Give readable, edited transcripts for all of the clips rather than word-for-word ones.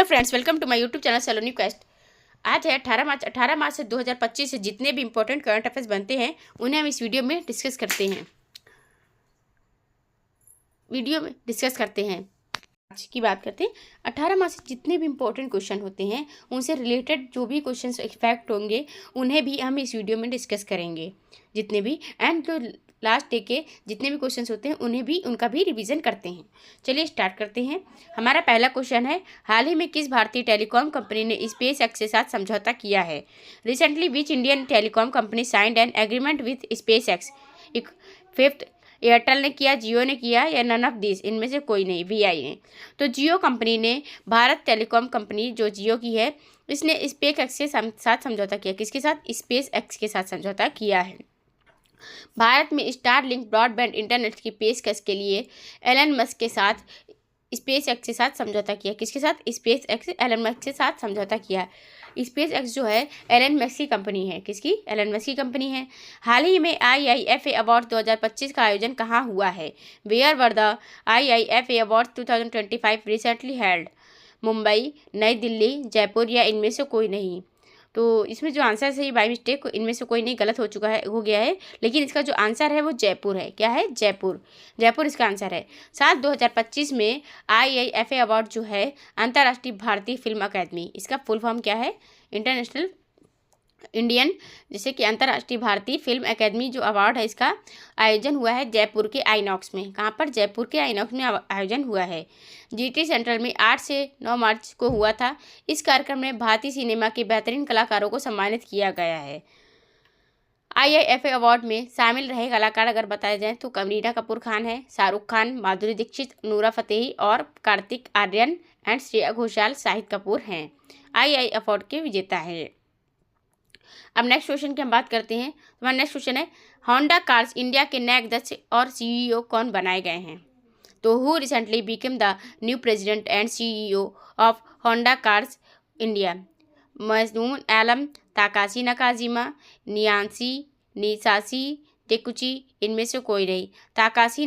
Hello friends, welcome to my YouTube channel Saloni quest. आज है 18 मार्च से 2025 से जितने भी इंपॉर्टेंट करंट अफेयर्स बनते हैं उन्हें हम इस वीडियो में डिस्कस करते हैं। आज की बात करते हैं। 18 मार्च से जितने भी इंपॉर्टेंट क्वेश्चन होते हैं उनसे रिलेटेड जो भी क्वेश्चन इफेक्ट होंगे उन्हें भी हम इस वीडियो में डिस्कस करेंगे। जितने भी एंड जो लास्ट डे के जितने भी क्वेश्चंस होते हैं उन्हें भी उनका भी रिवीजन करते हैं। चलिए स्टार्ट करते हैं। हमारा पहला क्वेश्चन है, हाल ही में किस भारतीय टेलीकॉम कंपनी ने स्पेस एक्स के साथ समझौता किया है? Recently which Indian telecom company signed an agreement with space x? Fifth, Airtel ने किया, जियो ने किया या नन ऑफ दिस, इनमें से कोई नहीं, वीआई ने। तो जियो कंपनी ने, भारत टेलीकॉम कंपनी जो जियो की है, इसने स्पेस एक्स के साथ समझौता किया। किसके साथ? स्पेस एक्स के साथ समझौता किया है। भारत में स्टारलिंक ब्रॉडबैंड इंटरनेट की पेशकश के लिए एलन मस्क के साथ स्पेस एक्स के साथ समझौता किया। किसके साथ? स्पेस एक्स एलन मस्क के साथ समझौता किया। स्पेस एक्स जो है एलन मस्क की कंपनी है। किसकी? एलन मस्क की कंपनी है। हाल ही में IIFA अवार्ड 2025 का आयोजन कहाँ हुआ है? Where were the IIFA award 2025 recently held? Mumbai, New Delhi, Jaipur या इनमें से कोई नहीं। तो इसमें जो आंसर है ये बाई मिस्टेक इनमें से कोई नहीं, गलत हो गया है, लेकिन इसका जो आंसर है वो जयपुर है। क्या है? जयपुर इसका आंसर है। साल 2025 में IIFA अवार्ड जो है अंतर्राष्ट्रीय भारतीय फिल्म अकादमी, इसका फुल फॉर्म क्या है? इंटरनेशनल इंडियन, जैसे कि अंतर्राष्ट्रीय भारतीय फिल्म अकादमी जो अवार्ड है, इसका आयोजन हुआ है जयपुर के आइनॉक्स में। कहाँ पर? जयपुर के आइनॉक्स में आयोजन हुआ है। GT सेंट्रल में 8 से 9 मार्च को हुआ था। इस कार्यक्रम में भारतीय सिनेमा के बेहतरीन कलाकारों को सम्मानित किया गया है। IIFA अवार्ड में शामिल रहे कलाकार अगर बताए जाएँ तो करीना कपूर खान है, शाहरुख खान, माधुरी दीक्षित, नूरा फतेही और कार्तिक आर्यन एंड श्रेया घोषाल, शाहिद कपूर हैं। IIFA अवार्ड के विजेता हैं। अब नेक्स्ट क्वेश्चन की हम बात करते हैं। हमारा नेक्स्ट क्वेश्चन है, होंडा कार्स इंडिया के नए अध्यक्ष और CEO कौन बनाए गए हैं? तो who recently became the new president and CEO of Honda cars India? Majnoon Alam, Takashi Nakajima, Nisashi Takeuchi, इनमें से कोई नहीं, ताकाशी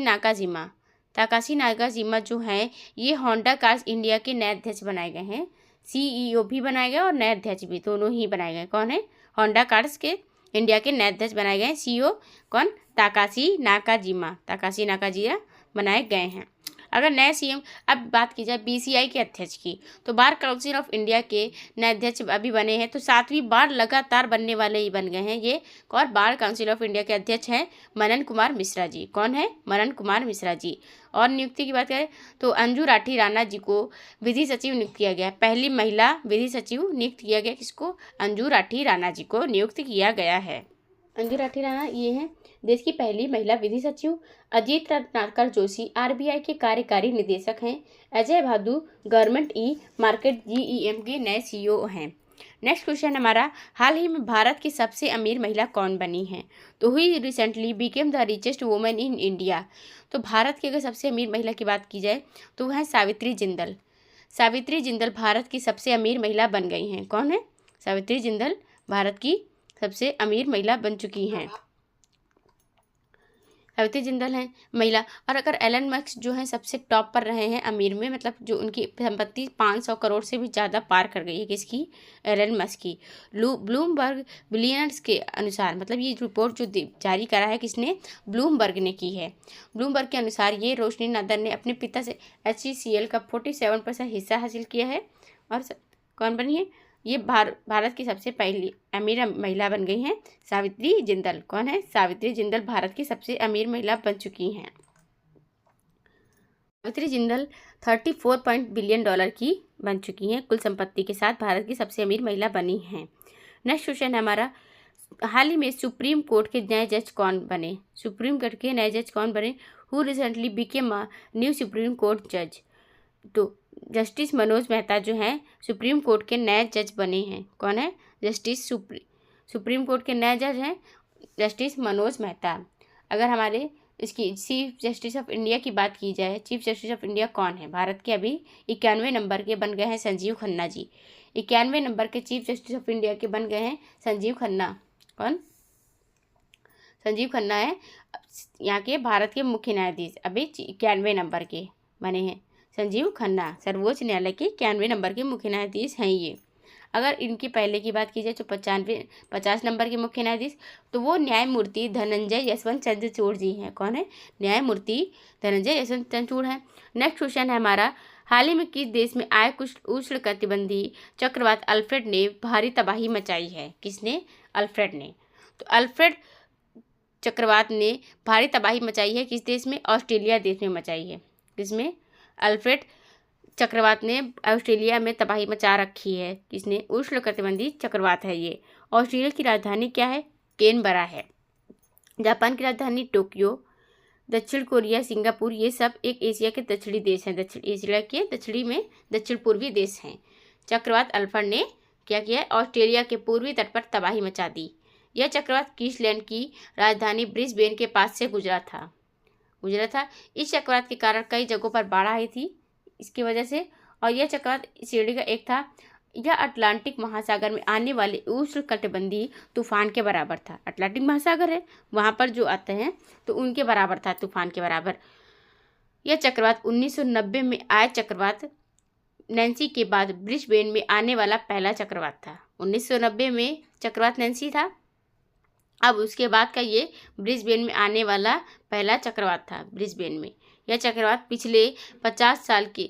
नाकाजिमा जो हैं ये होंडा कार्स इंडिया के नए अध्यक्ष बनाए गए हैं। CEO भी बनाए गए और नए अध्यक्ष भी, दोनों ही बनाए गए। कौन है? होंडा कार्स के इंडिया के नए अध्यक्ष बनाए गए हैं। CEO कौन? ताकाशी नाकाजिमा बनाए गए हैं। अगर नए CM, अब बात की जाए BCI के अध्यक्ष की, तो बार काउंसिल ऑफ इंडिया के नए अध्यक्ष अभी बने हैं, तो 7वीं बार लगातार बनने वाले ही बन गए हैं ये। और बार काउंसिल ऑफ इंडिया के अध्यक्ष हैं मनन कुमार मिश्रा जी। कौन है? मनन कुमार मिश्रा जी। और नियुक्ति की बात करें तो अंजू राठी राणा जी को विधि सचिव नियुक्त किया गया। पहली महिला विधि सचिव नियुक्त किया गया। किसको? अंजू राठी राणा जी को नियुक्त किया गया है। अंजू राठी राणा ये हैं देश की पहली महिला विधि सचिव। अजीत रत्नाकर जोशी RBI के कार्यकारी निदेशक हैं। अजय भादु गवर्नमेंट मार्केट GEM के नए CEO हैं। नेक्स्ट क्वेश्चन हमारा, हाल ही में भारत की सबसे अमीर महिला कौन बनी है? तो हुई recently became the richest woman in India. तो भारत की अगर सबसे अमीर महिला की बात की जाए तो वह है सावित्री जिंदल। सावित्री जिंदल भारत की सबसे अमीर महिला बन गई हैं। कौन है? सावित्री जिंदल भारत की सबसे अमीर महिला बन चुकी हैं। सावित्री जिंदल हैं महिला। और अगर एलन मस्क जो है सबसे टॉप पर रहे हैं अमीर में, मतलब जो उनकी संपत्ति 500 करोड़ से भी ज़्यादा पार कर गई है। किसकी? एलन मस्क की। ब्लूमबर्ग बिलियनर्स के अनुसार, मतलब ये रिपोर्ट जो जारी करा है किसने? ब्लूमबर्ग ने की है। ब्लूमबर्ग के अनुसार ये रोशनी नदर ने अपने पिता से HCL का 47% हिस्सा हासिल किया है। और कौन बनी है? ये भारत की सबसे पहली अमीर महिला बन गई हैं सावित्री जिंदल। कौन है? सावित्री जिंदल भारत की सबसे अमीर महिला बन चुकी हैं। सावित्री जिंदल 34 बिलियन की बन चुकी हैं कुल संपत्ति के साथ। भारत की सबसे अमीर महिला बनी हैं। नेक्स्ट क्वेश्चन है हमारा, हाल ही में सुप्रीम कोर्ट के नए जज कौन बने? सुप्रीम कोर्ट के नए जज कौन बने? Who recently became a new supreme court जज? तो जस्टिस मनोज मेहता जो हैं सुप्रीम कोर्ट के नए जज बने हैं। कौन है? सुप्रीम कोर्ट के नए जज हैं जस्टिस मनोज मेहता। अगर हमारे इसकी चीफ जस्टिस ऑफ इंडिया की बात की जाए, चीफ जस्टिस ऑफ इंडिया कौन है? भारत के अभी 91वें नंबर के बन गए हैं संजीव खन्ना जी। 91वें नंबर के चीफ जस्टिस ऑफ इंडिया के बन गए हैं संजीव खन्ना। कौन? संजीव खन्ना है यहाँ के भारत के मुख्य न्यायाधीश, अभी 91वें नंबर के बने हैं संजीव खन्ना सर्वोच्च न्यायालय के 91 नंबर के मुख्य न्यायाधीश हैं ये। अगर इनके पहले की बात की जाए तो 50 नंबर के मुख्य न्यायाधीश, तो वो न्यायमूर्ति धनंजय यशवंत चंद्रचूड़ जी हैं। कौन है? न्यायमूर्ति धनंजय यशवंत चंद्रचूड़ हैं। नेक्स्ट क्वेश्चन है हमारा, हाल ही में किस देश में आए कुछ उष्णकटिबंधीय चक्रवात अल्फ्रेड ने भारी तबाही मचाई है? किसने? अल्फ्रेड ने। तो अल्फ्रेड चक्रवात ने भारी तबाही मचाई है किस देश में? ऑस्ट्रेलिया देश में मचाई है। किसमें? अल्फ्रेड चक्रवात ने ऑस्ट्रेलिया में तबाही मचा रखी है। किसने? उष्णकटिबंधीय चक्रवात है ये। ऑस्ट्रेलिया की राजधानी क्या है? कैनबरा है। जापान की राजधानी टोक्यो। दक्षिण कोरिया, सिंगापुर, ये सब एक एशिया के दक्षिणी देश हैं। दक्षिण एशिया के दक्षिणी में दक्षिण पूर्वी देश हैं। चक्रवात अल्फ्रेड ने क्या किया? ऑस्ट्रेलिया के पूर्वी तट पर तबाही मचा दी। यह चक्रवात क्वींसलैंड की राजधानी ब्रिस्बेन के पास से गुजरा था। इस चक्रवात के कारण कई जगहों पर बाढ़ आई थी इसकी वजह से। और यह चक्रवात श्रेणी का एक था। यह अटलांटिक महासागर में आने वाले उष्णकटिबंधीय तूफान के बराबर था। अटलांटिक महासागर है, वहाँ पर जो आते हैं तो उनके बराबर था, तूफान के बराबर। यह चक्रवात 1990 में आए चक्रवात नैन्सी के बाद ब्रिस्बेन में आने वाला पहला चक्रवात था। 1990 में चक्रवात नैन्सी था, अब उसके बाद का ये ब्रिस्बेन में आने वाला पहला चक्रवात था। ब्रिस्बेन में यह चक्रवात पिछले 50 साल के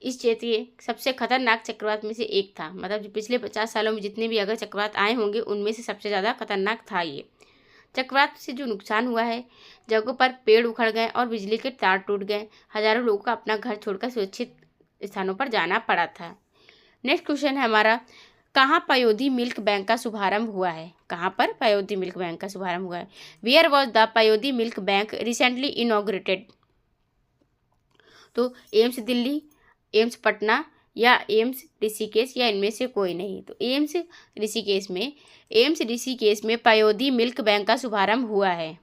इस क्षेत्र के सबसे खतरनाक चक्रवात में से एक था। मतलब जो पिछले 50 सालों में जितने भी अगर चक्रवात आए होंगे उनमें से सबसे ज़्यादा खतरनाक था ये। चक्रवात से जो नुकसान हुआ है, जगहों पर पेड़ उखड़ गए और बिजली के तार टूट गए। हजारों लोगों को अपना घर छोड़कर सुरक्षित स्थानों पर जाना पड़ा था। नेक्स्ट क्वेश्चन है हमारा, कहाँ पयोधी मिल्क बैंक का शुभारंभ हुआ है? कहाँ पर पयोधी मिल्क बैंक का शुभारंभ हुआ है? Where was the Payodhi milk bank recently inaugurated? तो एम्स दिल्ली, एम्स पटना या एम्स ऋषिकेश या इनमें से कोई नहीं। तो एम्स ऋषिकेश में पयोधी मिल्क बैंक का शुभारंभ हुआ है।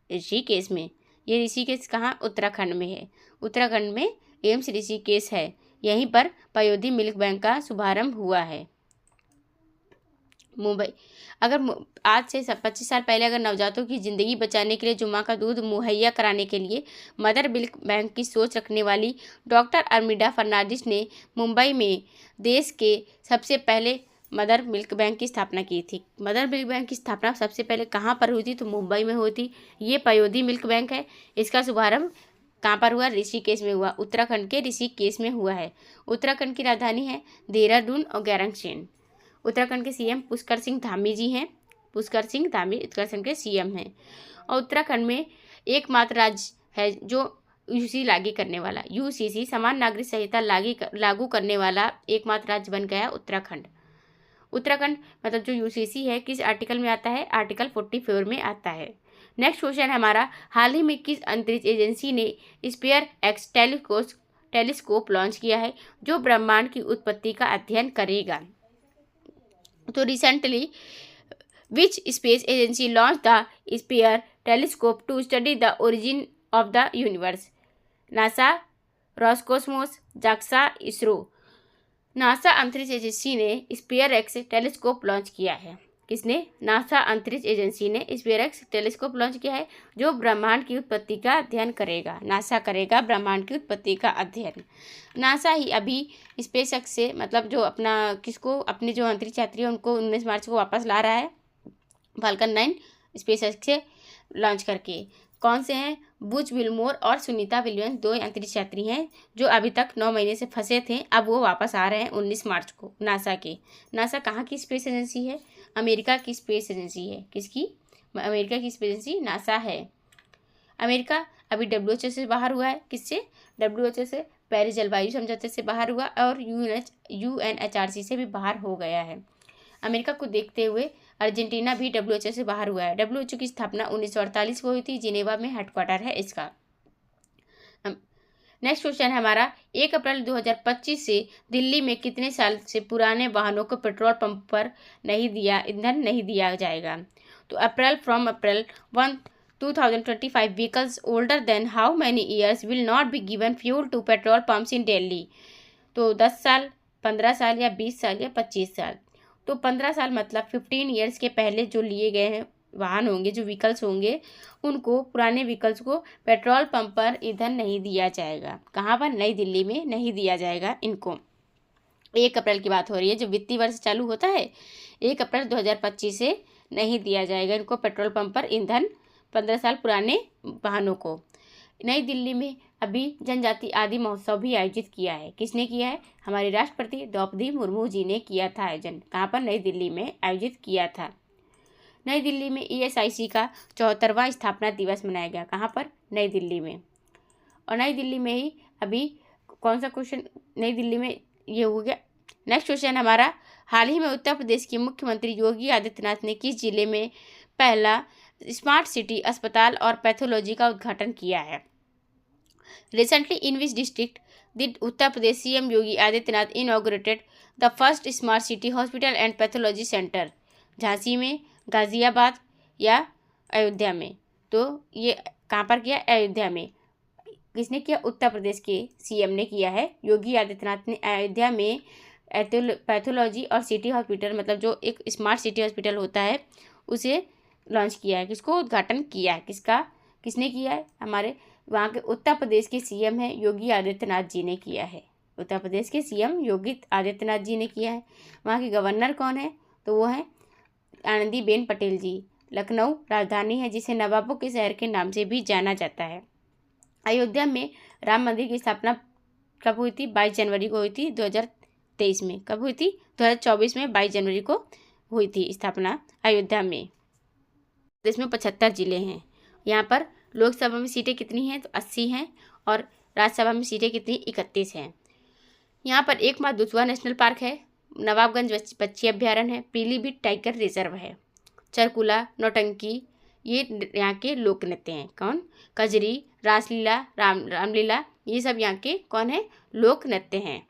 ऋषिकेश में, ये ऋषिकेश कहाँ? उत्तराखंड में है। उत्तराखंड में एम्स ऋषिकेश है, यहीं पर पयोधी मिल्क बैंक का शुभारंभ हुआ है। मुंबई, अगर आज से 25 साल पहले अगर नवजातों की ज़िंदगी बचाने के लिए जुम्मा माँ का दूध मुहैया कराने के लिए मदर मिल्क बैंक की सोच रखने वाली डॉक्टर अर्मिडा फर्नांडिस ने मुंबई में देश के सबसे पहले मदर मिल्क बैंक की स्थापना की थी। मदर मिल्क बैंक की स्थापना सबसे पहले कहाँ पर हुई थी? तो मुंबई में हुई थी। ये पयोधी मिल्क बैंक है, इसका शुभारंभ कहाँ पर हुआ? ऋषिकेश में हुआ। उत्तराखंड के ऋषिकेश में हुआ है। उत्तराखंड की राजधानी है देहरादून और गैरसैंण। उत्तराखंड के सीएम पुष्कर सिंह धामी जी हैं। पुष्कर सिंह धामी उत्तराखंड के सीएम हैं। और उत्तराखंड में एकमात्र राज्य है जो यूसीसी लागू करने वाला, यूसीसी समान नागरिक संहिता लागू करने वाला एकमात्र राज्य बन गया उत्तराखंड। उत्तराखंड मतलब जो यूसीसी है किस आर्टिकल में आता है? आर्टिकल 44 में आता है। नेक्स्ट क्वेश्चन है हमारा, हाल ही में किस अंतरिक्ष एजेंसी ने स्पेयर एक्स टेलीस्कोप लॉन्च किया है जो ब्रह्मांड की उत्पत्ति का अध्ययन करेगा? तो recently which space agency launch the sphere telescope to study the origin of the universe? NASA, Roscosmos, JAXA, ISRO. NASA अंतरिक्ष एजेंसी ने स्पेयर एक्स टेलीस्कोप लॉन्च किया है। किसने? नासा अंतरिक्ष एजेंसी ने स्पेयर एक्स टेलीस्कोप लॉन्च किया है जो ब्रह्मांड की उत्पत्ति का अध्ययन करेगा। नासा करेगा ब्रह्मांड की उत्पत्ति का अध्ययन। नासा ही अभी स्पेस एक्स से मतलब जो अपना अपने जो अंतरिक्ष यात्री है उनको 19 मार्च को वापस ला रहा है फाल्कन 9 स्पेस एक्स से लॉन्च करके। कौन से हैं? बुच विल्मोर और सुनीता विलियम्स, 2 अंतरिक्ष यात्री हैं जो अभी तक 9 महीने से फंसे थे, अब वो वापस आ रहे हैं 19 मार्च को। नासा के। नासा कहाँ की स्पेस एजेंसी है? अमेरिका की स्पेस एजेंसी है। किसकी? अमेरिका की स्पेस एजेंसी नासा है। अमेरिका अभी WHO से बाहर हुआ है। किससे? WHO से, पेरिस जलवायु समझौते से बाहर हुआ और UNHRC से भी बाहर हो गया है। अमेरिका को देखते हुए अर्जेंटीना भी WHO से बाहर हुआ है। WHO की स्थापना 1948 को हुई थी। जिनेवा में हेडक्वार्टर है इसका। नेक्स्ट क्वेश्चन है हमारा, 1 अप्रैल 2025 से दिल्ली में कितने साल से पुराने वाहनों को पेट्रोल पंप पर ईंधन नहीं दिया जाएगा? तो from April 1, 2025 vehicles older than how many years will not be given fuel to petrol pumps in Delhi? तो 10 साल, 15 साल या 20 साल या 25 साल। तो 15 साल मतलब 15 ईयर्स के पहले जो लिए गए हैं वाहन होंगे, जो व्हीकल्स होंगे, उनको, पुराने व्हीकल्स को पेट्रोल पंप पर ईंधन नहीं दिया जाएगा। कहाँ पर? नई दिल्ली में नहीं दिया जाएगा इनको। 1 अप्रैल की बात हो रही है, जो वित्तीय वर्ष चालू होता है 1 अप्रैल 2025 से नहीं दिया जाएगा इनको पेट्रोल पंप पर ईंधन 15 साल पुराने वाहनों को। नई दिल्ली में अभी जनजाति आदि महोत्सव भी आयोजित किया है। किसने किया है? हमारे राष्ट्रपति द्रौपदी मुर्मू जी ने किया था आयोजन। कहाँ पर? नई दिल्ली में आयोजित किया था। नई दिल्ली में ESIC का 74वां स्थापना दिवस मनाया गया। कहाँ पर? नई दिल्ली में। और नई दिल्ली में ही अभी कौन सा क्वेश्चन नई दिल्ली में ये हो गया। नेक्स्ट क्वेश्चन हमारा, हाल ही में उत्तर प्रदेश के मुख्यमंत्री योगी आदित्यनाथ ने किस जिले में पहला स्मार्ट सिटी अस्पताल और पैथोलॉजी का उद्घाटन किया है? Recently, in which district did Uttar Pradesh CM Yogi Adityanath inaugurated the first smart city hospital and pathology center? Jhansi में, गाजियाबाद या अयोध्या में? तो ये कहाँ पर किया? अयोध्या में। किसने किया? उत्तर प्रदेश के CM ने किया है। योगी आदित्यनाथ ने अयोध्या में पैथोलॉजी और सिटी हॉस्पिटल, मतलब जो एक स्मार्ट सिटी हॉस्पिटल होता है, उसे लॉन्च किया है। किसको उद्घाटन किया है? किसने किया है? हमारे वहाँ के उत्तर प्रदेश के CM है योगी आदित्यनाथ जी ने किया है। उत्तर प्रदेश के CM योगी आदित्यनाथ जी ने किया है। वहाँ के गवर्नर कौन है? तो वो है आनंदीबेन पटेल जी। लखनऊ राजधानी है, जिसे नवाबों के शहर के नाम से भी जाना जाता है। अयोध्या में राम मंदिर की स्थापना कब हुई थी? 22 जनवरी को हुई थी 2023 में। कब हुई थी? 2024 में 22 जनवरी को हुई थी स्थापना अयोध्या में। देश में 75 जिले हैं। यहाँ पर लोकसभा में सीटें कितनी हैं? तो 80 हैं। और राज्यसभा में सीटें कितनी? 31 हैं। यहाँ पर एकमात्र दुधवा नेशनल पार्क है, नवाबगंज पक्षी अभ्यारण्य है, पीलीभीत टाइगर रिजर्व है। चरकुला, नौटंकी ये यहाँ के लोक नृत्य हैं। कौन? कजरी, रासलीला, रामलीला, ये सब यहाँ के कौन है? लोक नृत्य हैं।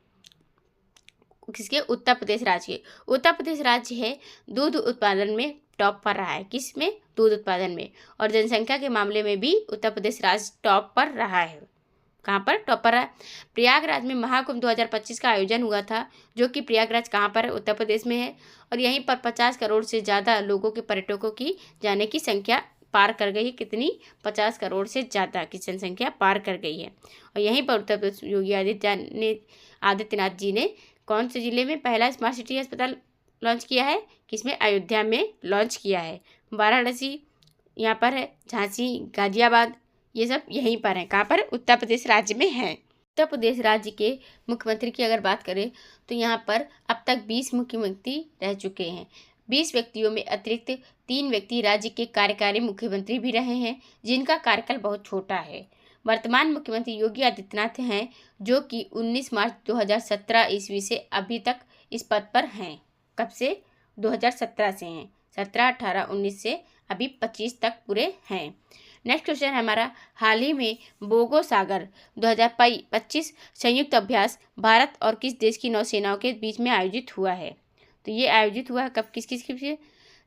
किसके? उत्तर प्रदेश राज्य के। उत्तर प्रदेश राज्य है दूध उत्पादन में टॉप पर रहा है। किस में? दूध उत्पादन में। और जनसंख्या के मामले में भी उत्तर प्रदेश राज्य टॉप पर रहा है। कहाँ पर टॉप पर रहा है? प्रयागराज में महाकुंभ 2025 का आयोजन हुआ था, जो कि प्रयागराज कहाँ पर है? उत्तर प्रदेश में है। और यहीं पर 50 करोड़ से ज़्यादा लोगों के पर्यटकों की जाने की संख्या पार कर गई है। कितनी? 50 करोड़ से ज़्यादा की जनसंख्या पार कर गई है। और यहीं पर उत्तर प्रदेश योगी आदित्यनाथ जी ने कौन से जिले में पहला स्मार्ट सिटी अस्पताल लॉन्च किया है? किसमें? अयोध्या में लॉन्च किया है। वाराणसी यहाँ पर है, झांसी, गाजियाबाद, ये सब यहीं पर हैं। कहाँ पर? उत्तर प्रदेश राज्य में हैं। उत्तर प्रदेश राज्य के मुख्यमंत्री की अगर बात करें तो यहाँ पर अब तक 20 मुख्यमंत्री रह चुके हैं। 20 व्यक्तियों में अतिरिक्त 3 व्यक्ति राज्य के कार्यकारी मुख्यमंत्री भी रहे हैं, जिनका कार्यकाल बहुत छोटा है। वर्तमान मुख्यमंत्री योगी आदित्यनाथ हैं, जो कि 19 मार्च 2017 ईस्वी से अभी तक इस पद पर हैं। कब से? 2017 से हैं। 17, 18, 19 से अभी 25 तक पूरे हैं। नेक्स्ट क्वेश्चन है हमारा, हाल ही में बोगो सागर 2025 संयुक्त अभ्यास भारत और किस देश की नौसेनाओं के बीच में आयोजित हुआ है? तो ये आयोजित हुआ है कब, किस किस के?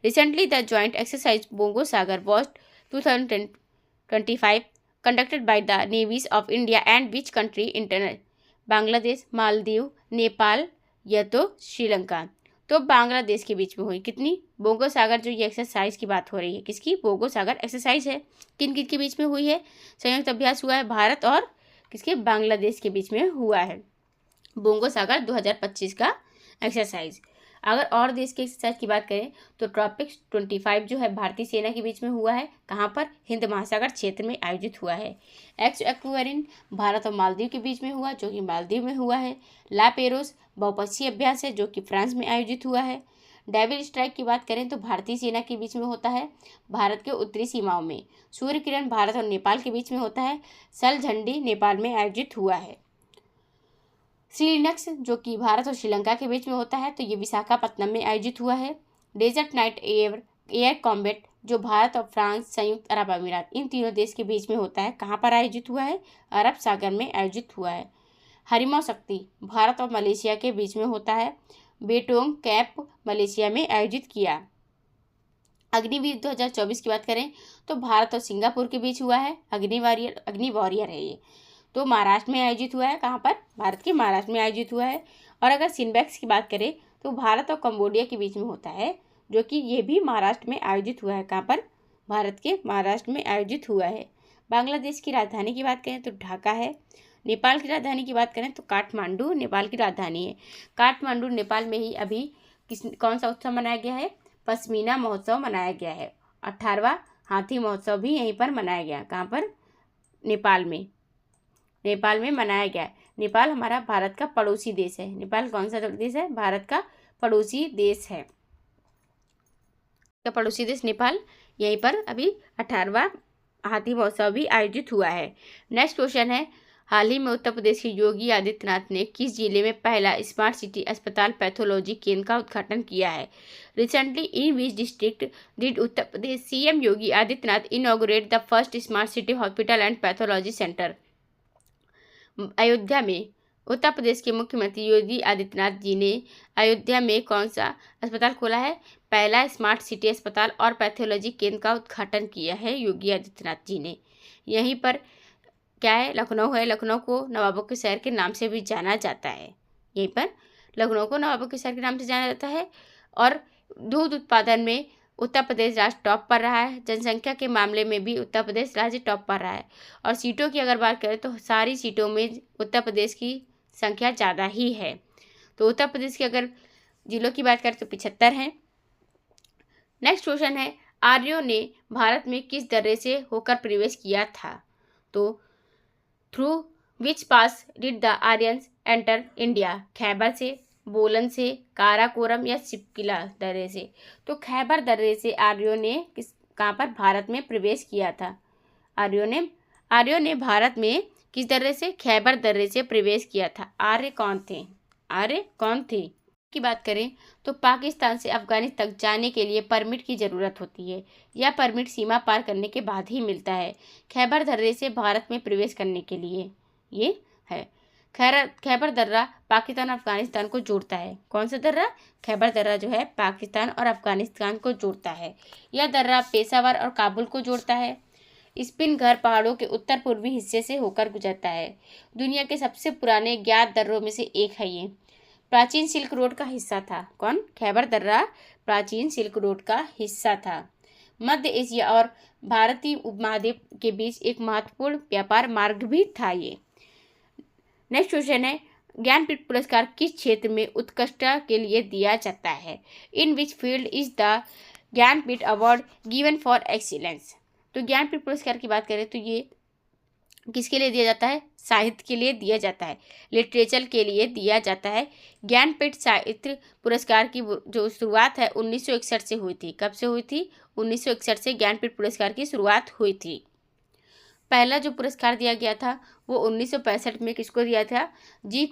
Recently the joint exercise Bongosagar was 2025 conducted by the navies of India and which country? Internet Bangladesh, Maldives, Nepal या तो श्रीलंका। तो बांग्लादेश के बीच में हुई। कितनी? बोगो सागर जो ये एक्सरसाइज की बात हो रही है, किसकी? बोगो सागर एक्सरसाइज है। किन किन के बीच में हुई है? संयुक्त अभ्यास हुआ है भारत और किसके? बांग्लादेश के बीच में हुआ है बोगो सागर 2025 का एक्सरसाइज। अगर और देश के एक्सरसाइज की बात करें तो ट्रॉपिक्स 25 जो है भारतीय सेना के बीच में हुआ है। कहाँ पर? हिंद महासागर क्षेत्र में आयोजित हुआ है। एक्वेरिन भारत और मालदीव के बीच में हुआ, जो कि मालदीव में हुआ है। ला पेरोस बहुपक्षीय अभ्यास है, जो कि फ्रांस में आयोजित हुआ है। डेविल स्ट्राइक की बात करें तो भारतीय सेना के बीच में होता है भारत के उत्तरी सीमाओं में। सूर्य किरण भारत और नेपाल के बीच में होता है। सल झंडी नेपाल में आयोजित हुआ है। श्रीलिनक्स जो कि भारत और श्रीलंका के बीच में होता है, तो ये विशाखापत्तनम में आयोजित हुआ है। डेजर्ट नाइट एयर कॉम्बैट जो भारत और फ्रांस, संयुक्त अरब अमीरात, इन तीनों देश के बीच में होता है। कहाँ पर आयोजित हुआ है? अरब सागर में आयोजित हुआ है। हरिमो शक्ति भारत और मलेशिया के बीच में होता है। बेटोंग कैप मलेशिया में आयोजित किया। अग्निवीर 2024 की बात करें तो भारत और सिंगापुर के बीच हुआ है। अग्नि वॉरियर है ये, तो महाराष्ट्र में आयोजित हुआ है। कहाँ पर? भारत के महाराष्ट्र में आयोजित हुआ है। और अगर सिनबैक्स की बात करें तो भारत और कंबोडिया के बीच में होता है, जो कि ये भी महाराष्ट्र में आयोजित हुआ है। कहाँ पर? भारत के महाराष्ट्र में आयोजित हुआ है। बांग्लादेश की राजधानी की बात करें तो ढाका है। नेपाल की राजधानी की बात करें तो काठमांडू नेपाल की राजधानी है। काठमांडू नेपाल में ही अभी कौन सा उत्सव मनाया गया है? पश्मीना महोत्सव मनाया गया है। 18वां हाथी महोत्सव भी यहीं पर मनाया गया। कहाँ पर? नेपाल में। नेपाल में मनाया गया। नेपाल हमारा भारत का पड़ोसी देश है। नेपाल कौन सा देश है? भारत का पड़ोसी देश है। का पड़ोसी देश नेपाल। यहीं पर अभी 18वां हाथी महोत्सव भी आयोजित हुआ है। नेक्स्ट क्वेश्चन है, हाल ही में उत्तर प्रदेश के योगी आदित्यनाथ ने किस जिले में पहला स्मार्ट सिटी अस्पताल पैथोलॉजी केंद्र का उद्घाटन किया है? Recently in which district did Uttar Pradesh CM Yogi Adityanath inaugurate the first smart city hospital and pathology centre? Ayodhya में उत्तर प्रदेश के मुख्यमंत्री योगी आदित्यनाथ जी ने अयोध्या में कौन सा अस्पताल खोला है? पहला स्मार्ट सिटी अस्पताल और पैथोलॉजी केंद्र का उद्घाटन किया है योगी आदित्यनाथ जी ने। यहीं पर क्या है? लखनऊ है। लखनऊ को नवाबों के शहर के नाम से भी जाना जाता है। यहीं पर लखनऊ को नवाबों के शहर के नाम से जाना जाता है। और दूध उत्पादन में उत्तर प्रदेश राज्य टॉप पर रहा है। जनसंख्या के मामले में भी उत्तर प्रदेश राज्य टॉप पर रहा है। और सीटों की अगर बात करें तो सारी सीटों में उत्तर प्रदेश की संख्या ज़्यादा ही है। तो उत्तर प्रदेश के अगर जिलों की बात करें तो 75 हैं। नेक्स्ट क्वेश्चन है, आर्यों ने भारत में किस दर्रे से होकर प्रवेश किया था? तो through which pass did the Aryans enter India? Khyber से, बोलन से, काराकोरम या शिपकिला दर्रे से? तो खैबर दर्रे से आर्यों ने कहाँ पर भारत में प्रवेश किया था? आर्यों ने भारत में किस दर्रे से? खैबर दर्रे से प्रवेश किया था। आर्य कौन थे की बात करें तो पाकिस्तान से अफगानिस्तान तक जाने के लिए परमिट की ज़रूरत होती है। यह परमिट सीमा पार करने के बाद ही मिलता है। खैबर दर्रे से भारत में प्रवेश करने के लिए ये है। खैबर दर्रा पाकिस्तान और अफगानिस्तान को जोड़ता है। कौन सा दर्रा? खैबर दर्रा जो है पाकिस्तान और अफगानिस्तान को जोड़ता है। यह दर्रा पेशावर और काबुल को जोड़ता है। स्पिन घर पहाड़ों के उत्तर पूर्वी हिस्से से होकर गुजरता है। दुनिया के सबसे पुराने ज्ञात दर्रों में से एक है ये। प्राचीन सिल्क रोड का हिस्सा था। कौन? खैबर दर्रा प्राचीन सिल्क रोड का हिस्सा था। मध्य एशिया और भारतीय उपमहाद्वीप के बीच एक महत्वपूर्ण व्यापार मार्ग भी था ये। नेक्स्ट क्वेश्चन है, ज्ञानपीठ पुरस्कार किस क्षेत्र में उत्कृष्टता के लिए दिया जाता है? In which field is the Jnanpith award given for excellence? तो ज्ञानपीठ पुरस्कार की बात करें तो ये किसके लिए दिया जाता है? साहित्य के लिए दिया जाता है, लिटरेचर के लिए दिया जाता है। ज्ञानपीठ साहित्य पुरस्कार की जो शुरुआत है 1961 से हुई थी। कब से हुई थी? 1961 से ज्ञानपीठ पुरस्कार की शुरुआत हुई थी। पहला जो पुरस्कार दिया गया था वो 1965 में किसको दिया था? जी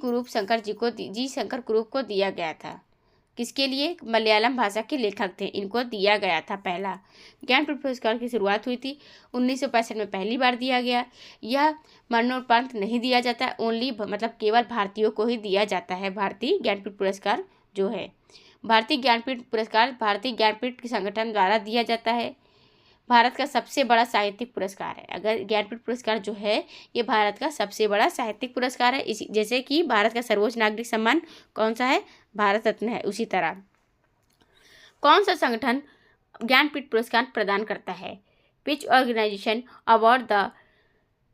शंकर कुरूप को दिया गया था। किसके लिए? मलयालम भाषा के लेखक थे, इनको दिया गया था पहला। ज्ञानपीठ पुरस्कार की शुरुआत हुई थी 1965 में, पहली बार दिया गया। यह मरणोपरांत नहीं दिया जाता, ओनली मतलब केवल भारतीयों को ही दिया जाता है। भारतीय ज्ञानपीठ पुरस्कार जो है, भारतीय ज्ञानपीठ पुरस्कार भारतीय ज्ञानपीठ संगठन द्वारा दिया जाता है। भारत का सबसे बड़ा साहित्यिक पुरस्कार है। अगर ज्ञानपीठ पुरस्कार जो है ये भारत का सबसे बड़ा साहित्यिक पुरस्कार है। इसी जैसे कि भारत का सर्वोच्च नागरिक सम्मान कौन सा है? भारत रत्न है। उसी तरह कौन सा संगठन ज्ञानपीठ पुरस्कार प्रदान करता है? Which organization award the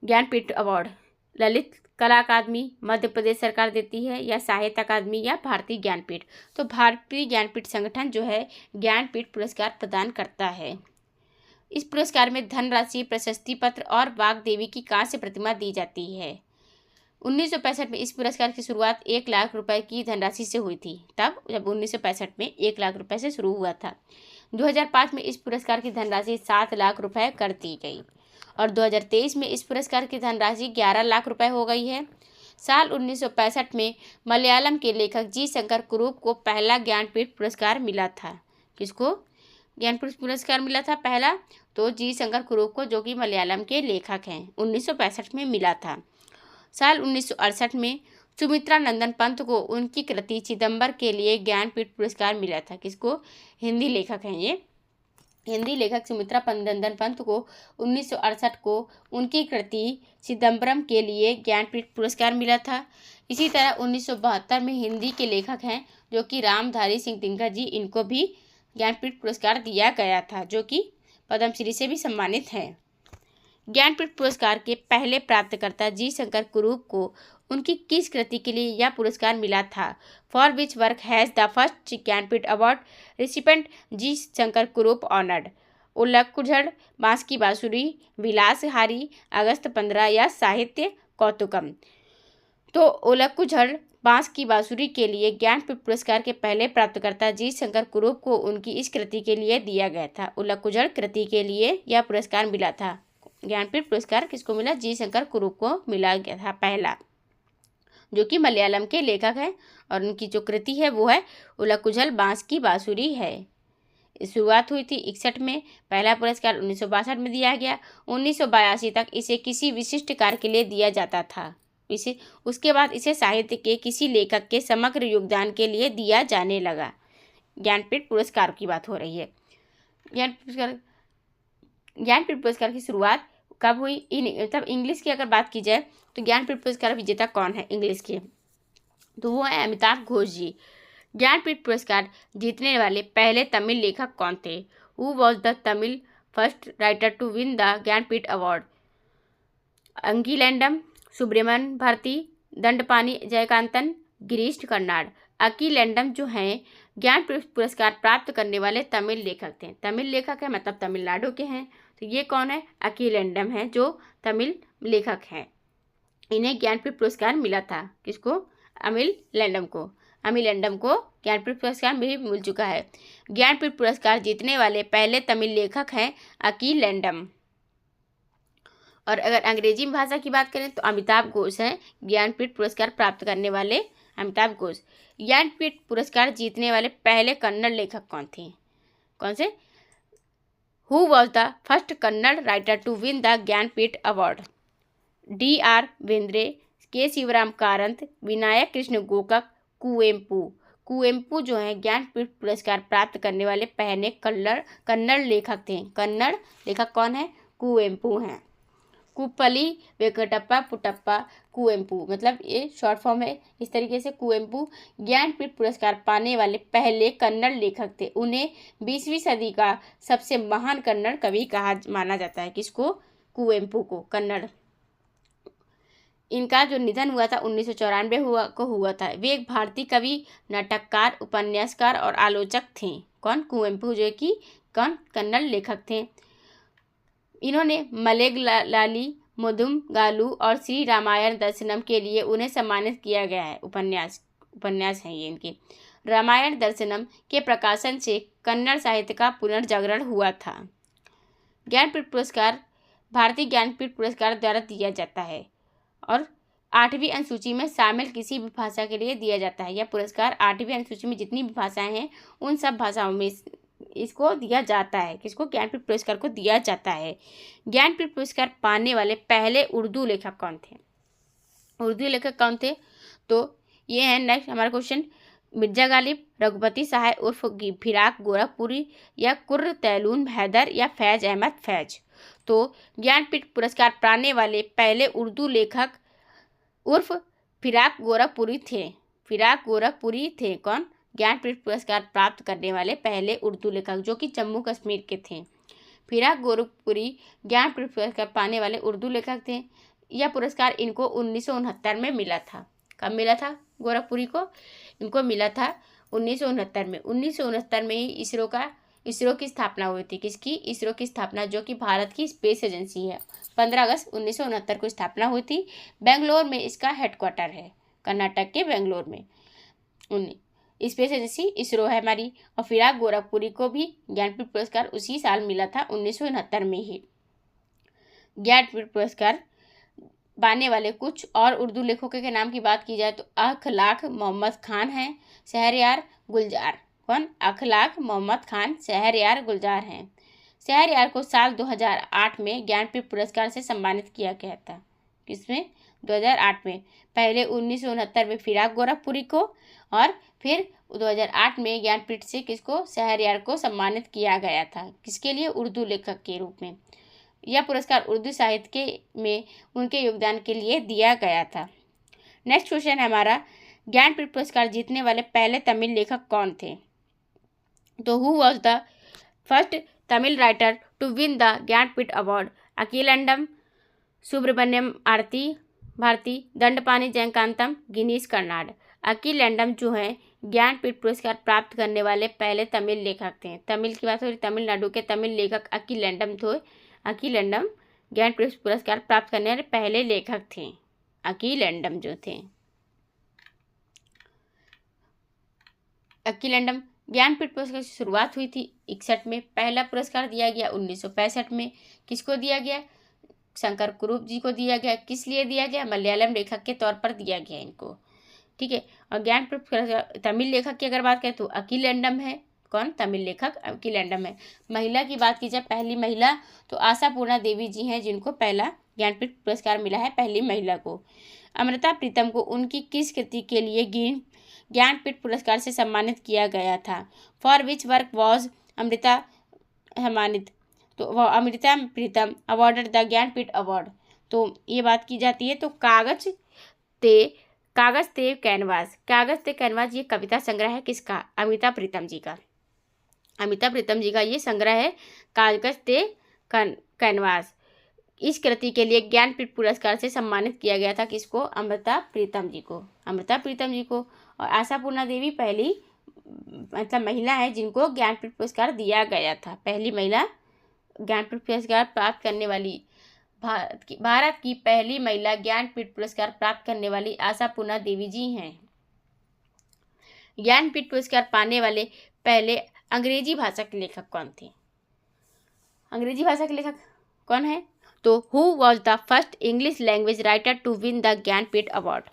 Jnanpith award? Lalit Kala Akademi, Madhya Pradesh सरकार देती है, या साहित्य अकादमी, या भारतीय ज्ञानपीठ? तो भारतीय ज्ञानपीठ संगठन जो है ज्ञानपीठ पुरस्कार प्रदान करता है। इस पुरस्कार में धनराशि, प्रशस्ति पत्र और वाग्देवी की कांस्य प्रतिमा दी जाती है। 1965 में इस पुरस्कार की शुरुआत 1 लाख रुपए की धनराशि से हुई थी। तब जब 1965 में 1 लाख रुपए से शुरू हुआ था। 2005 में इस पुरस्कार की धनराशि 7 लाख रुपए कर दी गई और 2023 में इस पुरस्कार की धनराशि 11 लाख रुपए हो गई है। साल 1965 में मलयालम के लेखक जी शंकर कुरूप को पहला ज्ञानपीठ पुरस्कार मिला था। किसको ज्ञानपीठ पुरस्कार मिला था पहला? तो जी शंकर कुरूप को, जो कि मलयालम के लेखक हैं। 1965 में मिला था। साल 1968 में सुमित्रा नंदन पंत को उनकी कृति चिदम्बर के लिए ज्ञानपीठ पुरस्कार मिला था। किसको? हिंदी लेखक हैं ये। हिंदी लेखक सुमित्रा नंदन पंत को 1968 को उनकी कृति चिदम्बरम के लिए ज्ञानपीठ पुरस्कार मिला था। इसी तरह 1972 में हिंदी के लेखक हैं जो कि रामधारी सिंह दिनकर जी, इनको भी ज्ञानपीठ पुरस्कार दिया गया था, जो कि पद्मश्री से भी सम्मानित हैं। ज्ञानपीठ पुरस्कार के पहले प्राप्तकर्ता जी शंकर कुरूप को उनकी किस कृति के लिए यह पुरस्कार मिला था? For which work has the first Jnanpith award recipient G Shankar Kurup honoured? उल्लकुझड़, बांस की बांसुरी, विलासहारी, अगस्त 15 या साहित्य कौतुकम? तो उल्लकुझड़, बांस की बांसुरी के लिए ज्ञानपीठ पुरस्कार के पहले प्राप्तकर्ता जी शंकर कुरूप को उनकी इस कृति के लिए दिया गया था। उल्लकुझड़ कृति के लिए यह पुरस्कार मिला था। ज्ञानपीठ पुरस्कार किसको मिला? जी शंकर कुरूप को मिला गया था पहला, जो कि मलयालम के लेखक हैं, और उनकी जो कृति है वो है उल्लकुझड़, बांस की बांसुरी है। शुरुआत हुई थी 61 में, पहला पुरस्कार 1962 में दिया गया। 1982 तक इसे किसी विशिष्ट कार्य के लिए दिया जाता था। उसके बाद इसे साहित्य के किसी लेखक के समग्र योगदान के लिए दिया जाने लगा। ज्ञानपीठ पुरस्कार की बात हो रही है। ज्ञानपीठ पुरस्कार की शुरुआत कब हुई? तब इंग्लिश की अगर बात की जाए तो ज्ञानपीठ पुरस्कार विजेता कौन है इंग्लिश के? तो वो है अमिताभ घोष जी। ज्ञानपीठ पुरस्कार जीतने वाले पहले तमिल लेखक कौन थे? Who was the Tamil first writer to win the Jnanpith award? Akilandam, Subramania Bharati, Dandapani Jayakanthan, Girish Karnad. Akilandam जो हैं ज्ञानपीठ पुरस्कार प्राप्त करने वाले तमिल लेखक थे। तमिल लेखक है मतलब तमिलनाडु के हैं, तो ये कौन है? अकिलैंडम है, जो तमिल लेखक हैं। इन्हें ज्ञानपीठ पुरस्कार मिला था। किसको? अमिलैंडम को। अमिलैंडम को ज्ञानपीठ पुरस्कार भी मिल चुका है। ज्ञानपीठ पुरस्कार जीतने वाले पहले तमिल लेखक हैं अकिलैंडम। और अगर अंग्रेजी भाषा की बात करें तो अमिताभ घोष हैं ज्ञानपीठ पुरस्कार प्राप्त करने वाले। अमिताभ घोष। ज्ञानपीठ पुरस्कार जीतने वाले पहले कन्नड़ लेखक कौन थे? कौन से? Who was the first Kannada writer to win the Jnanpith award? D.R. Bendre, K Shivaram Karanth, Vinayak Krishna Gokak, Kuvempu. Kuvempu जो है ज्ञानपीठ पुरस्कार प्राप्त करने वाले पहले कन्नड़ लेखक थे। कन्नड़ लेखक कौन है? कुवेम्पु हैं। कुप्पली वेंकटप्पा पुट्टप्पा कुवेम्पु, मतलब ये शॉर्ट फॉर्म है। इस तरीके से कुवेम्पु ज्ञानपीठ पुरस्कार पाने वाले पहले कन्नड़ लेखक थे। उन्हें 20वीं सदी का सबसे महान कन्नड़ कवि कहा माना जाता है। किसको? कुवेम्पु को। कन्नड़। इनका जो निधन हुआ था 1994 को हुआ था। वे एक भारतीय कवि, नाटककार, उपन्यासकार और आलोचक थे। कौन? कुवेम्पु, जो कि कौन? कन्नड़ लेखक थे। इन्होंने मलेगलाली, मुदुमगालू और श्री रामायण दर्शनम के लिए उन्हें सम्मानित किया गया है। उपन्यास हैं ये इनके। रामायण दर्शनम के प्रकाशन से कन्नड़ साहित्य का पुनर्जागरण हुआ था। ज्ञानपीठ पुरस्कार भारतीय ज्ञानपीठ पुरस्कार द्वारा दिया जाता है और 8वीं अनुसूची में शामिल किसी भी भाषा के लिए दिया जाता है। यह पुरस्कार 8वीं अनुसूची में जितनी भी भाषाएं हैं उन सब भाषाओं में इसको दिया जाता है। किसको? ज्ञानपीठ पुरस्कार को दिया जाता है। ज्ञानपीठ पुरस्कार पाने वाले पहले उर्दू लेखक कौन थे? उर्दू लेखक कौन थे? तो ये है नेक्स्ट हमारा क्वेश्चन। मिर्जा गालिब, रघुपति सहाय उर्फ फिराक गोरखपुरी, या कुर्र तैलून हैदर, या फैज अहमद फैज। तो ज्ञानपीठ पुरस्कार पाने वाले पहले उर्दू लेखक उर्फ फिराक गोरखपुरी थे। फिराक गोरखपुरी थे। कौन? ज्ञानपीठ पुरस्कार प्राप्त करने वाले पहले उर्दू लेखक, जो कि जम्मू कश्मीर के थे। फिराक गोरखपुरी ज्ञानपीठ पुरस्कार पाने वाले उर्दू लेखक थे। यह पुरस्कार इनको 1969 में मिला था। कब मिला था गोरखपुरी को? इनको मिला था 1969 में। 1969 में ही इसरो की स्थापना हुई थी। किसकी? इसरो की स्थापना, जो कि भारत की स्पेस एजेंसी है। 15 अगस्त 1969 को स्थापना हुई थी। बेंगलोर में इसका हेडक्वार्टर है, कर्नाटक के बेंगलोर में। स्पेस एजेंसी इसरो है हमारी। और फिराक गोरखपुरी को भी ज्ञानपीठ पुरस्कार उसी साल मिला था 1969 में ही। ज्ञानपीठ पुरस्कार पाने वाले कुछ और उर्दू लेखकों के नाम की बात की जाए तो अखलाक मोहम्मद खान हैं, शहरयार गुलजार। कौन? अखलाक मोहम्मद खान शहरयार गुलजार हैं। शहरयार को साल 2008 में ज्ञानपीठ पुरस्कार से सम्मानित किया गया था। किसमें? 2008 में। पहले 1969 में फिराक गोरखपुरी को और फिर 2008 में ज्ञानपीठ से किसको? शहरयार को सम्मानित किया गया था। किसके लिए? उर्दू लेखक के रूप में। यह पुरस्कार उर्दू साहित्य में उनके योगदान के लिए दिया गया था। नेक्स्ट क्वेश्चन है हमारा, ज्ञानपीठ पुरस्कार जीतने वाले पहले तमिल लेखक कौन थे? तो who was the first Tamil writer to win the Jnanpith award? Akhilandam, Subramania Aarti Bharati, Dandapani Jayakantham, गिनीश कर्नाड। अखिलेंडम जो है ज्ञानपीठ पुरस्कार प्राप्त करने वाले पहले तमिल लेखक थे। तमिल की बात हो रही, तमिलनाडु के तमिल लेखक अखिलेंडम थे। अखिलेंडम ज्ञानपीठ पुरस्कार प्राप्त करने वाले पहले लेखक थे, अखिलेंडम जो थे। अखिलेंडम ज्ञानपीठ पुरस्कार की शुरुआत हुई थी 61 में। पहला पुरस्कार दिया गया 1965 में। किसको दिया गया? शंकर कुरूप जी को दिया गया। किस लिए दिया गया? मलयालम लेखक के तौर पर दिया गया इनको, ठीक है। और ज्ञानपीठ पुरस्कार तमिल लेखक की अगर बात करें तो अखिलेंडम है। कौन? तमिल लेखक अखिलेंडम है। महिला की बात की जाए, पहली महिला तो आशापूर्णा देवी जी हैं, जिनको पहला ज्ञानपीठ पुरस्कार मिला है, पहली महिला को। अमृता प्रीतम को उनकी किस कृति के लिए ज्ञानपीठ पुरस्कार से सम्मानित किया गया था? For which work was Amrita सम्मानित? तो Amrita Pritam awarded the Jnanpith award. तो ये बात की जाती है तो कागज ते कैनवास। कागज ते कैनवास ये कविता संग्रह है किसका? अमिता प्रीतम जी का। अमिता प्रीतम जी का ये संग्रह है कागज ते कैनवास। इस कृति के लिए ज्ञानपीठ पुरस्कार से सम्मानित किया गया था किसको? अमृता प्रीतम जी को। अमृता प्रीतम जी को। और आशापूर्णा देवी पहली मतलब महिला है जिनको ज्ञानपीठ पुरस्कार दिया गया था। पहली महिला ज्ञानपीठ पुरस्कार प्राप्त करने वाली, भारत की पहली महिला ज्ञानपीठ पुरस्कार प्राप्त करने वाली आशापूर्णा देवी जी हैं। ज्ञानपीठ पुरस्कार पाने वाले पहले अंग्रेजी भाषा के लेखक कौन थे? अंग्रेजी भाषा के लेखक कौन है? तो who was the first English language writer to win the Jnanpith award?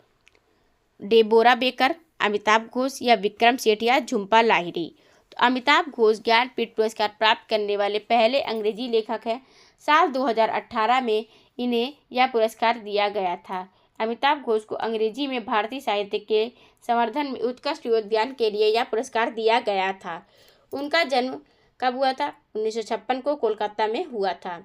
Deborah Baker, Amitabh Ghosh या विक्रम सेठ या झुम्पा लाहिरी? तो अमिताभ घोष ज्ञानपीठ पुरस्कार प्राप्त करने वाले पहले अंग्रेजी लेखक हैं। साल 2018 में इन्हें यह पुरस्कार दिया गया था। अमिताभ घोष को अंग्रेजी में भारतीय साहित्य के संवर्धन में उत्कृष्ट योगदान के लिए यह पुरस्कार दिया गया था। उनका जन्म कब हुआ था? 1956 को कोलकाता में हुआ था।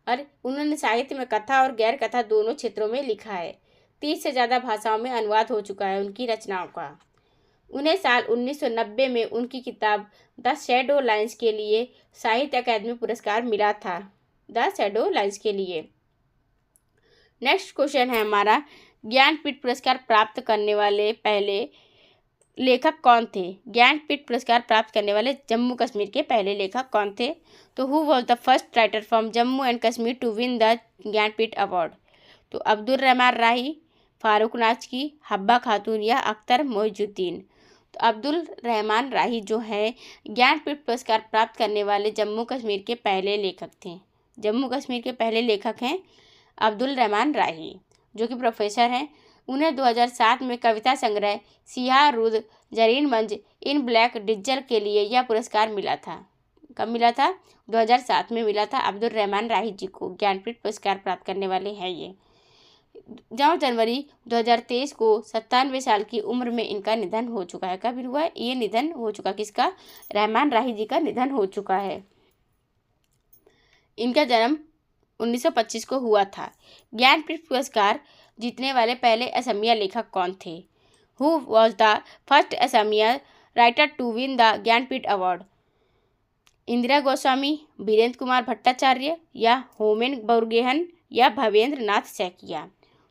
और उन्होंने साहित्य में कथा और गैर कथा दोनों क्षेत्रों में लिखा है। 30 से ज़्यादा भाषाओं में अनुवाद हो चुका है उनकी रचनाओं का। उन्हें साल 1990 में उनकी किताब द शैडो लाइन्स के लिए साहित्य अकादमी पुरस्कार मिला था। द शैडो लाइन्स के लिए। नेक्स्ट क्वेश्चन है हमारा, ज्ञानपीठ पुरस्कार प्राप्त करने वाले पहले लेखक कौन थे? ज्ञानपीठ पुरस्कार प्राप्त करने वाले जम्मू कश्मीर के पहले लेखक कौन थे? तो who was the first writer from Jammu and Kashmir to win the Jnanpith award? तो अब्दुल रहमान राही, फारूक नाचकी, हब्बा खातून या अख्तर मोइजुद्दीन? तो अब्दुल रहमान राही जो है ज्ञानपीठ पुरस्कार प्राप्त करने वाले जम्मू कश्मीर के पहले लेखक थे। जम्मू कश्मीर के पहले लेखक हैं अब्दुल रहमान राही, जो कि प्रोफेसर हैं। उन्हें 2007 में कविता संग्रह सियाह रुद जरीन मंज इन ब्लैक डिज्जल के लिए यह पुरस्कार मिला था। कब मिला था? 2007 में मिला था अब्दुल रहमान राही जी को। ज्ञानपीठ पुरस्कार प्राप्त करने वाले हैं ये। 9 जनवरी 2023 को 97 साल की उम्र में इनका निधन हो चुका है। कब हुआ है ये निधन? हो चुका किसका? रहमान राही जी का निधन हो चुका है। इनका जन्म 1925 को हुआ था। ज्ञानपीठ पुरस्कार जीतने वाले पहले असमिया लेखक कौन थे? Who was the first Asamiya writer to win the Jnanpith award? Indira Goswami, Birendra Kumar Bhattacharya या होमेन बोरगोहेन या भवेंद्र नाथ सैकिया?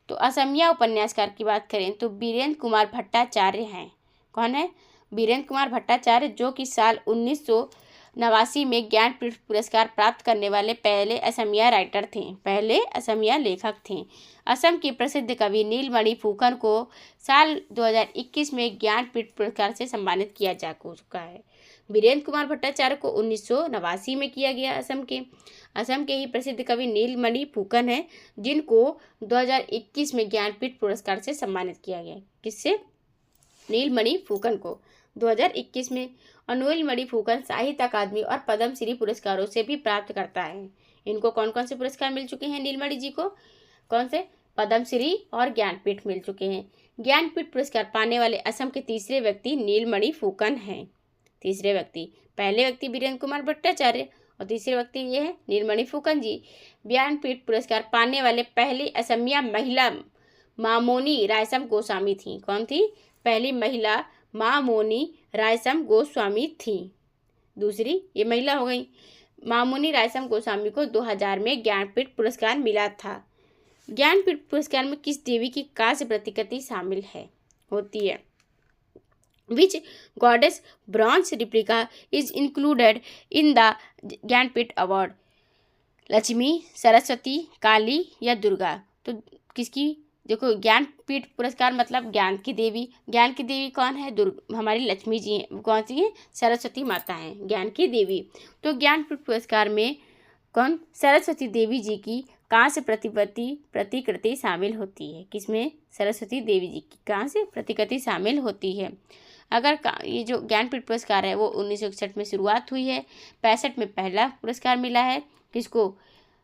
तो असमिया उपन्यासकार की बात करें तो बीरेंद्र कुमार भट्टाचार्य हैं। कौन है? बीरेंद्र कुमार भट्टाचार्य, जो कि साल 1989 में ज्ञानपीठ पुरस्कार प्राप्त करने वाले पहले असमिया राइटर थे, पहले असमिया लेखक थे। असम की प्रसिद्ध कवि नीलमणि फुकन को साल 2021 में ज्ञानपीठ पुरस्कार से सम्मानित किया जा चुका है। बीरेंद्र कुमार भट्टाचार्य को 1989 में किया गया। असम के ही प्रसिद्ध कवि नीलमणि फुकन हैं, जिनको 2021 में ज्ञानपीठ पुरस्कार से सम्मानित किया गया। किससे? नीलमणि फुकन को 2021 में। और नीलमणि फुकन साहित्य अकादमी और पद्म श्री पुरस्कारों से भी प्राप्त करता है। इनको कौन कौन से पुरस्कार मिल चुके हैं नीलमणि जी को? कौन से? पद्म श्री और ज्ञानपीठ मिल चुके हैं। ज्ञानपीठ पुरस्कार पाने वाले असम के तीसरे व्यक्ति नीलमणि फुकन हैं। तीसरे व्यक्ति, पहले व्यक्ति बीरेंद्र कुमार भट्टाचार्य और तीसरे व्यक्ति ये है नीलमणि फुकन जी। ज्ञानपीठ पुरस्कार पाने वाले पहली असमिया महिला मामोनी रायसम गोस्वामी थी। कौन थी? पहली महिला मामोनी रायसम गोस्वामी थी। दूसरी ये महिला हो गई। मामुनी रायसम गोस्वामी को 2000 में ज्ञानपीठ पुरस्कार मिला था। ज्ञानपीठ पुरस्कार में किस देवी की कांस्य प्रतिकृति शामिल होती है? Which goddess bronze replica is included in the Jnanpith award? Lakshmi, Saraswati, Kali या दुर्गा? तो किसकी, देखो ज्ञानपीठ पुरस्कार मतलब ज्ञान की देवी। ज्ञान की देवी कौन है? हमारी लक्ष्मी जी हैं। कौन सी है? सरस्वती माता हैं, ज्ञान की देवी। तो ज्ञानपीठ पुरस्कार में कौन? सरस्वती देवी जी की कांस्य प्रतिकृति शामिल होती है। किसमें? सरस्वती देवी जी की कांस्य प्रतिकृति शामिल होती है। अगर ये जो ज्ञानपीठ पुरस्कार है वो 1961 में शुरुआत हुई है। 65 में पहला पुरस्कार मिला है। किसको?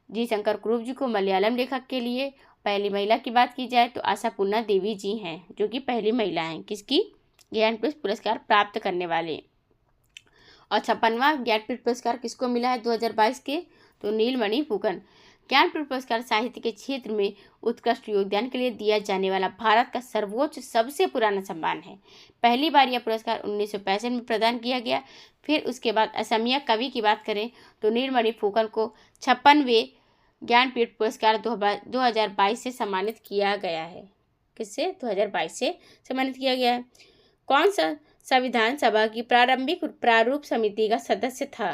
जी शंकर कुरूप जी को, मलयालम लेखक के लिए। पहली महिला की बात की जाए तो आशापूर्णा देवी जी हैं, जो कि पहली महिला हैं किसकी? ज्ञानपीठ पुरस्कार प्राप्त करने वाले। और 56वां ज्ञानपीठ पुरस्कार किसको मिला है 2022 के? तो नीलमणि फुकन। ज्ञानपीठ पुरस्कार साहित्य के क्षेत्र में उत्कृष्ट योगदान के लिए दिया जाने वाला भारत का सर्वोच्च सबसे पुराना सम्मान है। पहली बार यह पुरस्कार 1965 में प्रदान किया गया। फिर उसके बाद असमिया कवि की बात करें तो नीलमणि फुकन को 56वें ज्ञानपीठ पुरस्कार 2022 से सम्मानित किया गया है। किससे? 2022 से सम्मानित किया गया है। कौन सा संविधान सभा की प्रारंभिक प्रारूप समिति का सदस्य था?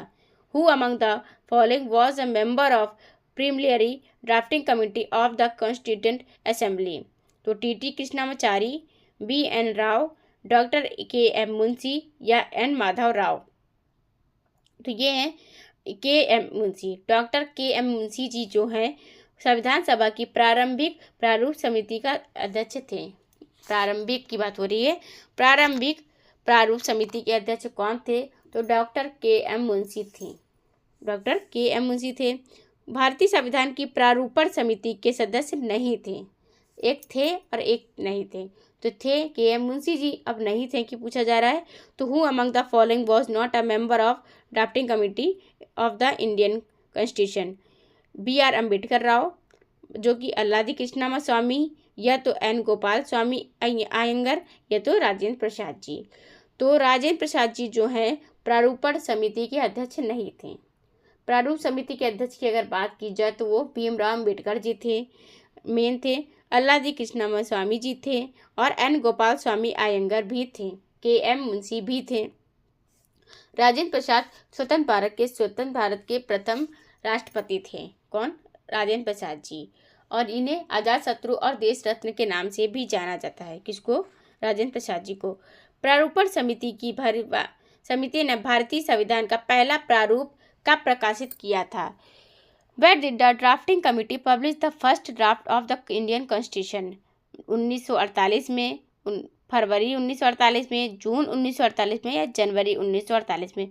Who among the following was a member of preliminary drafting committee of the constituent assembly? तो T Krishnamachari, BN Rao, doctor KM Munshi या N माधव राव? तो ये हैं KM Munshi. Doctor KM Munshi ji जो हैं संविधान सभा की प्रारंभिक प्रारूप समिति का अध्यक्ष थे। प्रारंभिक की बात हो रही है। प्रारंभिक प्रारूप समिति के अध्यक्ष कौन थे? तो डॉक्टर KM मुंशी थे। डॉक्टर KM मुंशी थे। भारतीय संविधान की प्रारूपण समिति के सदस्य नहीं थे। एक थे और एक नहीं थे। तो थे KM मुंशी जी, अब नहीं थे कि पूछा जा रहा है। तो who among the following was not a member of drafting committee of the Indian constitution? BR Ambedkar Rao, जो कि अल्लादी कृष्णमा स्वामी, या तो N गोपाल स्वामी अयंगर, या तो राजेंद्र प्रसाद जी। तो राजेंद्र प्रसाद जी जो हैं प्रारूपण समिति के अध्यक्ष नहीं थे। प्रारूप समिति के अध्यक्ष की अगर बात की जाए तो वो भीमराव अम्बेडकर जी थे, मेन थे। अल्लादी कृष्णमा स्वामी जी थे और N गोपाल स्वामी अयंगर भी थे। KM मुंशी भी थे। राजेंद्र प्रसाद स्वतंत्र भारत के प्रथम राष्ट्रपति थे। कौन? राजेंद्र प्रसाद जी। और इन्हें आजाद शत्रु और देश रत्न के नाम से भी जाना जाता है। किसको? राजेंद्र प्रसाद जी को। प्रारूपण समिति ने भारतीय संविधान का पहला प्रारूप कब प्रकाशित किया था? Where did the drafting committee publish the first draft of the Indian Constitution? 1948 में, फरवरी 1948 में, जून 1948 में या जनवरी 1948 में?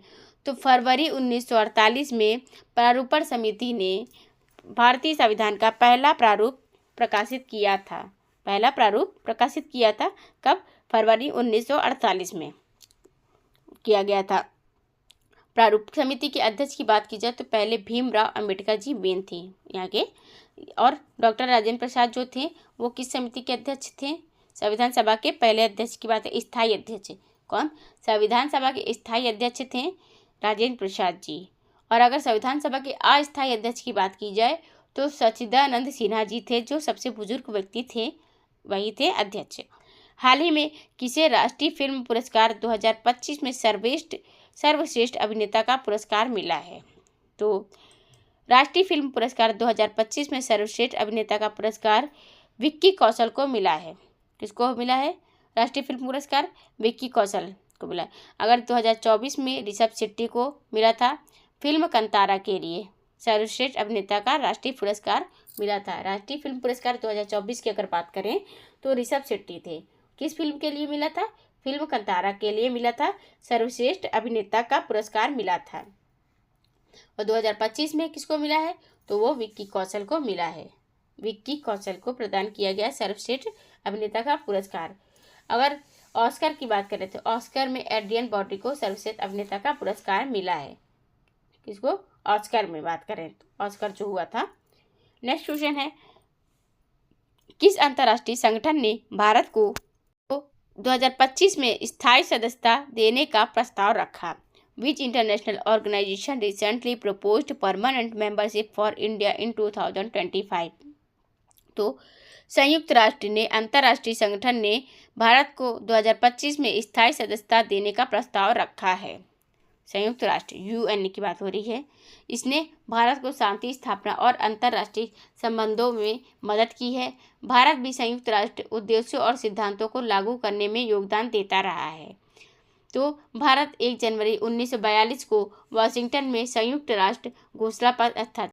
तो फरवरी 1948 में प्रारूपण समिति ने भारतीय संविधान का पहला प्रारूप प्रकाशित किया था। पहला प्रारूप प्रकाशित किया था कब? फरवरी 1948 में किया गया था। प्रारूप समिति के अध्यक्ष की बात की जाए तो पहले भीमराव अम्बेडकर जी मेन थे यहाँ के। और डॉक्टर राजेंद्र प्रसाद जो थे वो किस समिति के अध्यक्ष थे? संविधान सभा के पहले अध्यक्ष की बात है, स्थायी अध्यक्ष। कौन? संविधान सभा के स्थायी अध्यक्ष थे राजेंद्र प्रसाद जी। और अगर संविधान सभा के अस्थायी अध्यक्ष की बात की जाए तो सच्चिदानंद सिन्हा जी थे, जो सबसे बुजुर्ग व्यक्ति थे, वही थे अध्यक्ष। हाल ही में किसे राष्ट्रीय फिल्म पुरस्कार 2025 में सर्वश्रेष्ठ अभिनेता का पुरस्कार मिला है? तो राष्ट्रीय फिल्म पुरस्कार 2025 में सर्वश्रेष्ठ अभिनेता का पुरस्कार विक्की कौशल को मिला है। किसको मिला है? राष्ट्रीय फिल्म पुरस्कार विक्की कौशल को मिला है। अगर 2024 में ऋषभ शेट्टी को मिला था फिल्म कंतारा के लिए सर्वश्रेष्ठ अभिनेता का राष्ट्रीय पुरस्कार मिला था। राष्ट्रीय फिल्म पुरस्कार 2024 की अगर बात करें तो ऋषभ शेट्टी थे। किस फिल्म के लिए मिला था? फिल्म कंतारा के लिए मिला था, सर्वश्रेष्ठ अभिनेता का पुरस्कार मिला था। और 2025 में किसको मिला है? तो वो विक्की कौशल को मिला है। विक्की कौशल को प्रदान किया गया सर्वश्रेष्ठ अभिनेता का पुरस्कार। अगर ऑस्कर की बात करें तो ऑस्कर में एड्रियन ब्रॉडी को सर्वश्रेष्ठ अभिनेता का पुरस्कार मिला है। किसको? ऑस्कर में बात करें तो ऑस्कर जो हुआ था। नेक्स्ट क्वेश्चन है, किस अंतर्राष्ट्रीय संगठन ने भारत को 2025 में स्थायी सदस्यता देने का प्रस्ताव रखा? Which international organization recently proposed permanent membership for India in 2025। तो संयुक्त राष्ट्र ने अंतर्राष्ट्रीय संगठन ने भारत को 2025 में स्थायी सदस्यता देने का प्रस्ताव रखा है। संयुक्त राष्ट्र UN की बात हो रही है। इसने भारत को शांति स्थापना और अंतर्राष्ट्रीय संबंधों में मदद की है। भारत भी संयुक्त राष्ट्र उद्देश्यों और सिद्धांतों को लागू करने में योगदान देता रहा है। तो भारत 1 जनवरी 1942 को वाशिंगटन में संयुक्त राष्ट्र घोषणा पर